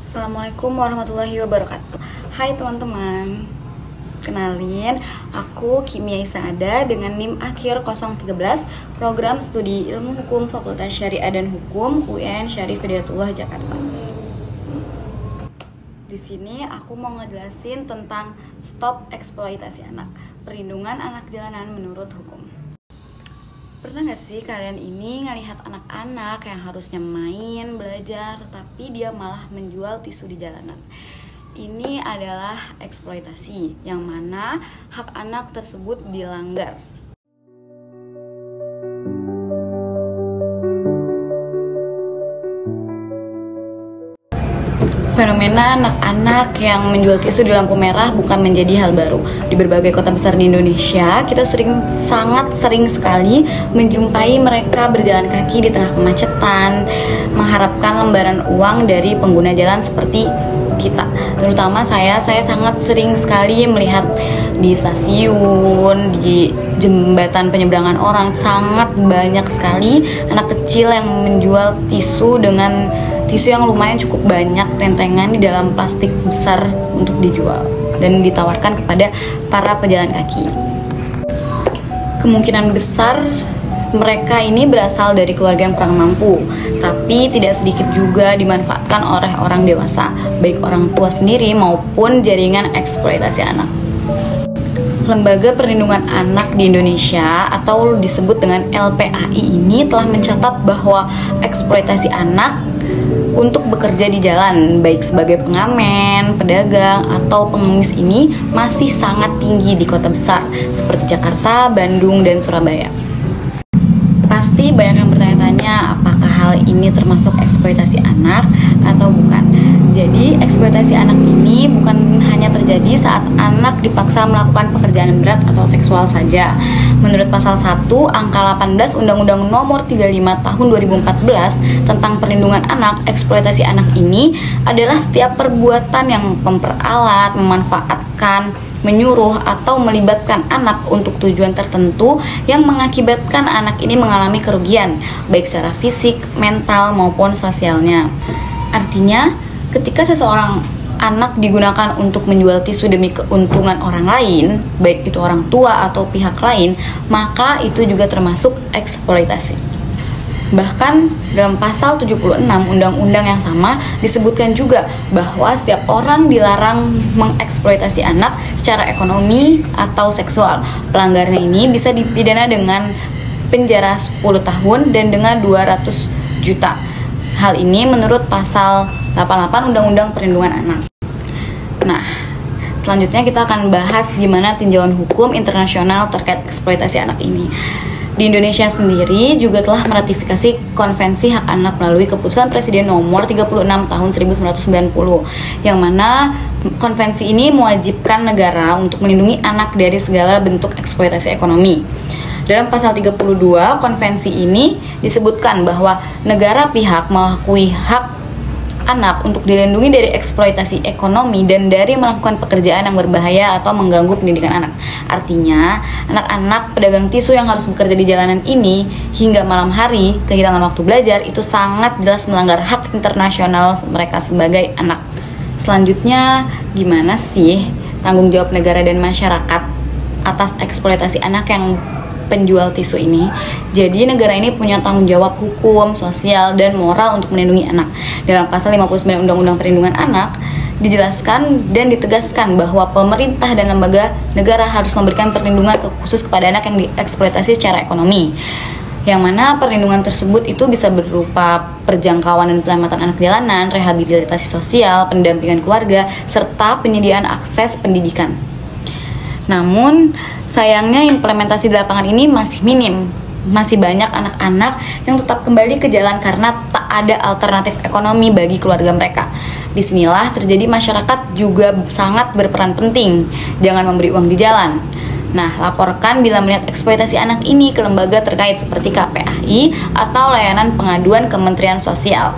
Assalamualaikum warahmatullahi wabarakatuh. Hai teman-teman, kenalin, aku Kimia Isaada dengan NIM akhir 013, Program Studi Ilmu Hukum Fakultas Syariah dan Hukum UIN Syarif Hidayatullah Jakarta. Di sini aku mau ngejelasin tentang stop eksploitasi anak, perlindungan anak jalanan menurut hukum. Pernah gak sih kalian ini ngelihat anak-anak yang harusnya main, belajar, tapi dia malah menjual tisu di jalanan? Ini adalah eksploitasi, yang mana hak anak tersebut dilanggar. Fenomena anak-anak yang menjual tisu di lampu merah bukan menjadi hal baru. Di berbagai kota besar di Indonesia, kita sangat sering sekali menjumpai mereka berjalan kaki di tengah kemacetan, mengharapkan lembaran uang dari pengguna jalan seperti kita. Terutama saya sangat sering sekali melihat di stasiun, di jembatan penyeberangan orang, sangat banyak sekali anak kecil yang menjual tisu dengan tisu yang lumayan cukup banyak tentengan di dalam plastik besar untuk dijual dan ditawarkan kepada para pejalan kaki. Kemungkinan besar mereka ini berasal dari keluarga yang kurang mampu, tapi tidak sedikit juga dimanfaatkan oleh orang dewasa, baik orang tua sendiri maupun jaringan eksploitasi anak. Lembaga Perlindungan Anak di Indonesia atau disebut dengan LPAI ini telah mencatat bahwa eksploitasi anak untuk bekerja di jalan, baik sebagai pengamen, pedagang, atau pengemis ini masih sangat tinggi di kota besar seperti Jakarta, Bandung, dan Surabaya. Pasti banyak yang bertanya-tanya apakah hal ini termasuk eksploitasi anak atau bukan. Jadi eksploitasi anak ini bukan hanya terjadi saat anak dipaksa melakukan pekerjaan berat atau seksual saja. Menurut pasal 1 angka 18 Undang-Undang Nomor 35 Tahun 2014 tentang perlindungan anak, eksploitasi anak ini adalah setiap perbuatan yang memperalat, memanfaatkan, menyuruh atau melibatkan anak untuk tujuan tertentu yang mengakibatkan anak ini mengalami kerugian baik secara fisik, mental maupun sosialnya. Artinya, ketika seseorang anak digunakan untuk menjual tisu demi keuntungan orang lain, baik itu orang tua atau pihak lain, maka itu juga termasuk eksploitasi. Bahkan dalam pasal 76 undang-undang yang sama disebutkan juga bahwa setiap orang dilarang mengeksploitasi anak secara ekonomi atau seksual. Pelanggarannya ini bisa dipidana dengan penjara 10 tahun dan dengan 200 juta. Hal ini menurut pasal 88 Undang-Undang Perlindungan Anak. Nah, selanjutnya kita akan bahas gimana tinjauan hukum internasional terkait eksploitasi anak ini. Di Indonesia sendiri juga telah meratifikasi Konvensi Hak Anak melalui Keputusan Presiden Nomor 36 Tahun 1990, yang mana konvensi ini mewajibkan negara untuk melindungi anak dari segala bentuk eksploitasi ekonomi. Dalam pasal 32 konvensi ini disebutkan bahwa negara pihak mengakui hak anak untuk dilindungi dari eksploitasi ekonomi dan dari melakukan pekerjaan yang berbahaya atau mengganggu pendidikan anak. Artinya, anak-anak pedagang tisu yang harus bekerja di jalanan ini hingga malam hari kehilangan waktu belajar itu sangat jelas melanggar hak internasional mereka sebagai anak. Selanjutnya, gimana sih tanggung jawab negara dan masyarakat atas eksploitasi anak yang penjual tisu ini? Jadi negara ini punya tanggung jawab hukum, sosial, dan moral untuk melindungi anak. Dalam pasal 59 Undang-Undang Perlindungan Anak dijelaskan dan ditegaskan bahwa pemerintah dan lembaga negara harus memberikan perlindungan khusus kepada anak yang dieksploitasi secara ekonomi, yang mana perlindungan tersebut itu bisa berupa perjangkauan dan penyelamatan anak jalanan, rehabilitasi sosial, pendampingan keluarga, serta penyediaan akses pendidikan. Namun, sayangnya implementasi di lapangan ini masih minim. Masih banyak anak-anak yang tetap kembali ke jalan karena tak ada alternatif ekonomi bagi keluarga mereka. Disinilah terjadi masyarakat juga sangat berperan penting. Jangan memberi uang di jalan. Nah, laporkan bila melihat eksploitasi anak ini ke lembaga terkait seperti KPAI atau layanan pengaduan Kementerian Sosial.